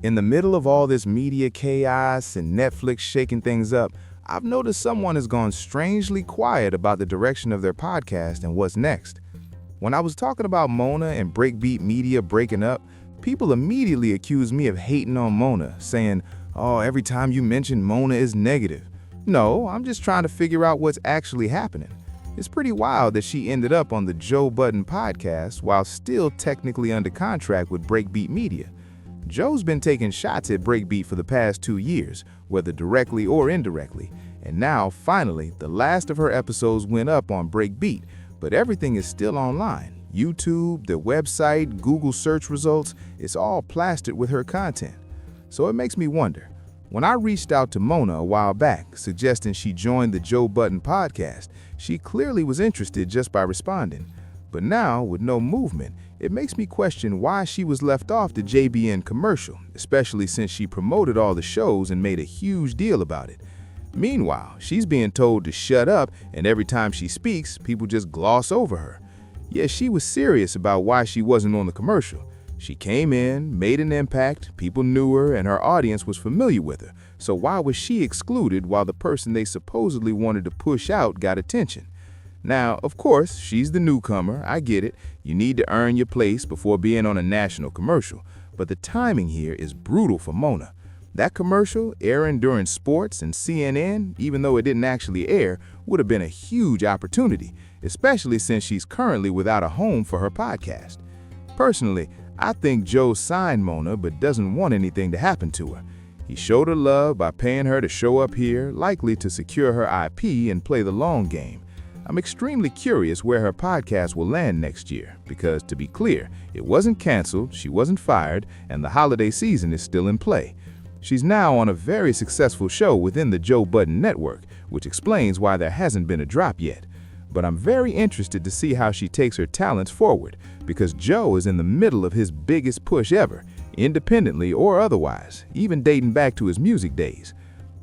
In the middle of all this media chaos and Netflix shaking things up, I've noticed someone has gone strangely quiet about the direction of their podcast and what's next. When I was talking about Mona and Breakbeat Media breaking up, people immediately accused me of hating on Mona, saying, "Oh, every time you mention Mona is negative." No, I'm just trying to figure out what's actually happening. It's pretty wild that she ended up on the Joe Budden podcast while still technically under contract with Breakbeat Media. Joe's been taking shots at Breakbeat for the past 2 years, whether directly or indirectly, and now, finally, the last of her episodes went up on Breakbeat, but everything is still online. YouTube, the website, Google search results, it's all plastered with her content. So it makes me wonder, when I reached out to Mona a while back, suggesting she join the Joe Budden podcast, she clearly was interested just by responding. But now, with no movement, it makes me question why she was left off the JBN commercial, especially since she promoted all the shows and made a huge deal about it. Meanwhile, she's being told to shut up, and every time she speaks, people just gloss over her. Yet she was serious about why she wasn't on the commercial. She came in, made an impact, people knew her, and her audience was familiar with her. So why was she excluded while the person they supposedly wanted to push out got attention? Now, of course, she's the newcomer, I get it. You need to earn your place before being on a national commercial. But the timing here is brutal for Mona. That commercial, airing during sports and CNN, even though it didn't actually air, would have been a huge opportunity, especially since she's currently without a home for her podcast. Personally, I think Joe signed Mona but doesn't want anything to happen to her. He showed her love by paying her to show up here, likely to secure her IP and play the long game. I'm extremely curious where her podcast will land next year, because to be clear, it wasn't canceled, she wasn't fired, and the holiday season is still in play. She's now on a very successful show within the Joe Budden network, which explains why there hasn't been a drop yet. But I'm very interested to see how she takes her talents forward, because Joe is in the middle of his biggest push ever, independently or otherwise, even dating back to his music days.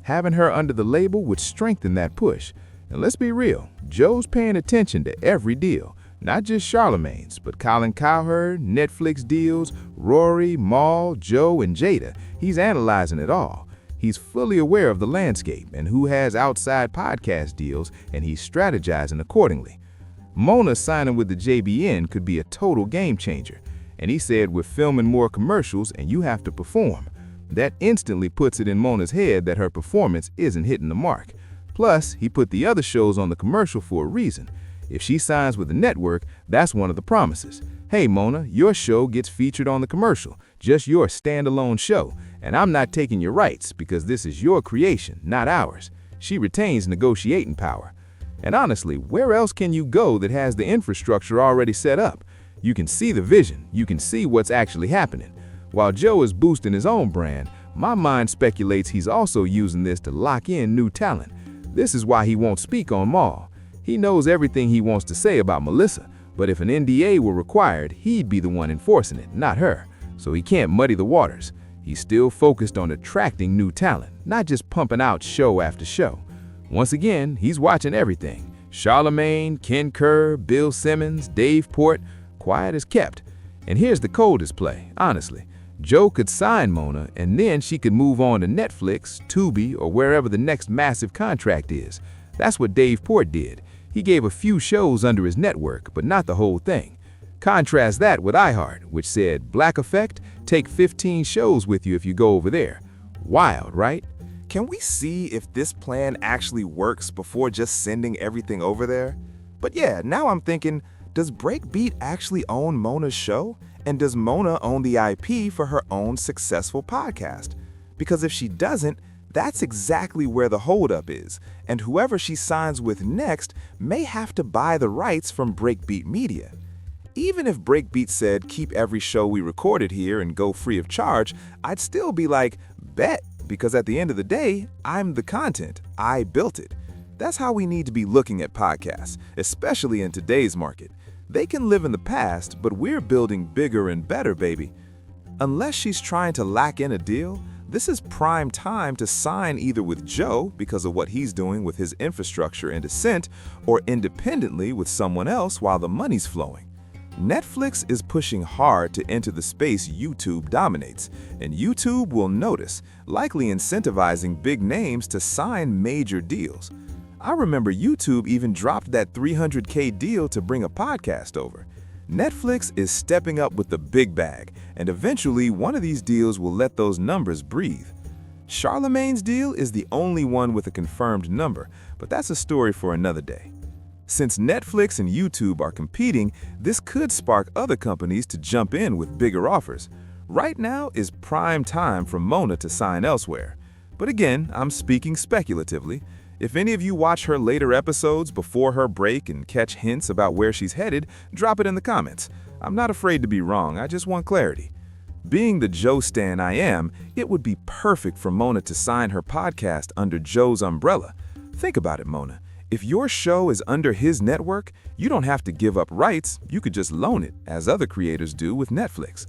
Having her under the label would strengthen that push. And let's be real, Joe's paying attention to every deal, not just Charlamagne's, but Colin Cowherd, Netflix deals, Rory, Mal, Joe, and Jada. He's analyzing it all. He's fully aware of the landscape and who has outside podcast deals, and he's strategizing accordingly. Mona signing with the JBN could be a total game changer. And he said, "We're filming more commercials and you have to perform." That instantly puts it in Mona's head that her performance isn't hitting the mark. Plus, he put the other shows on the commercial for a reason. If she signs with the network, that's one of the promises. "Hey Mona, your show gets featured on the commercial, just your standalone show, and I'm not taking your rights because this is your creation, not ours." She retains negotiating power. And honestly, where else can you go that has the infrastructure already set up? You can see the vision, you can see what's actually happening. While Joe is boosting his own brand, my mind speculates he's also using this to lock in new talent. This is why he won't speak on Mal. He knows everything he wants to say about Melissa, but if an NDA were required, he'd be the one enforcing it, not her. So he can't muddy the waters. He's still focused on attracting new talent, not just pumping out show after show. Once again, he's watching everything. Charlamagne, Ken Kerr, Bill Simmons, Dave Port, quiet as kept. And here's the coldest play, honestly. Joe could sign Mona, and then she could move on to Netflix, Tubi, or wherever the next massive contract is. That's what Dave Port did. He gave a few shows under his network, but not the whole thing. Contrast that with iHeart, which said, "Black Effect, take 15 shows with you if you go over there." Wild, right? Can we see if this plan actually works before just sending everything over there? But yeah, now I'm thinking, does Breakbeat actually own Mona's show? And does Mona own the IP for her own successful podcast? Because if she doesn't, that's exactly where the holdup is, and whoever she signs with next may have to buy the rights from Breakbeat Media. Even if Breakbeat said, "Keep every show we recorded here and go free of charge," I'd still be like, bet, because at the end of the day, I'm the content, I built it. That's how we need to be looking at podcasts, especially in today's market. They can live in the past, but we're building bigger and better, baby. Unless she's trying to lock in a deal, this is prime time to sign either with Joe because of what he's doing with his infrastructure and Ascent, or independently with someone else while the money's flowing. Netflix is pushing hard to enter the space YouTube dominates, and YouTube will notice, likely incentivizing big names to sign major deals. I remember YouTube even dropped that $300K deal to bring a podcast over. Netflix is stepping up with the big bag, and eventually one of these deals will let those numbers breathe. Charlemagne's deal is the only one with a confirmed number, but that's a story for another day. Since Netflix and YouTube are competing, this could spark other companies to jump in with bigger offers. Right now is prime time for Mona to sign elsewhere. But again, I'm speaking speculatively. If any of you watch her later episodes before her break and catch hints about where she's headed, drop it in the comments. I'm not afraid to be wrong, I just want clarity. Being the Joe stan I am, it would be perfect for Mona to sign her podcast under Joe's umbrella. Think about it, Mona. If your show is under his network, you don't have to give up rights, you could just loan it, as other creators do with Netflix.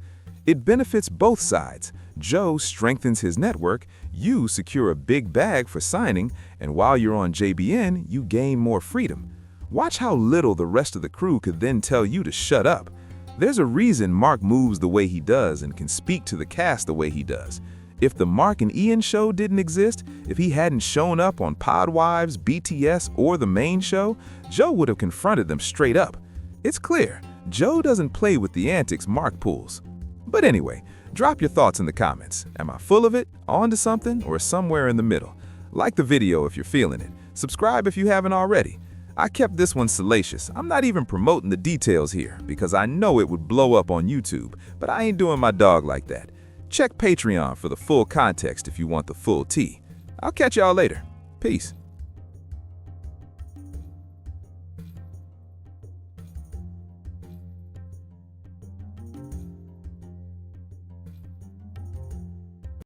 It benefits both sides. Joe strengthens his network, you secure a big bag for signing, and while you're on JBN, you gain more freedom. Watch how little the rest of the crew could then tell you to shut up. There's a reason Mark moves the way he does and can speak to the cast the way he does. If the Mark and Ian show didn't exist, if he hadn't shown up on Podwives, BTS, or the main show, Joe would have confronted them straight up. It's clear, Joe doesn't play with the antics Mark pulls. But anyway, drop your thoughts in the comments. Am I full of it, onto something, or somewhere in the middle? Like the video if you're feeling it. Subscribe if you haven't already. I kept this one salacious. I'm not even promoting the details here because I know it would blow up on YouTube, but I ain't doing my dog like that. Check Patreon for the full context if you want the full tea. I'll catch y'all later. Peace.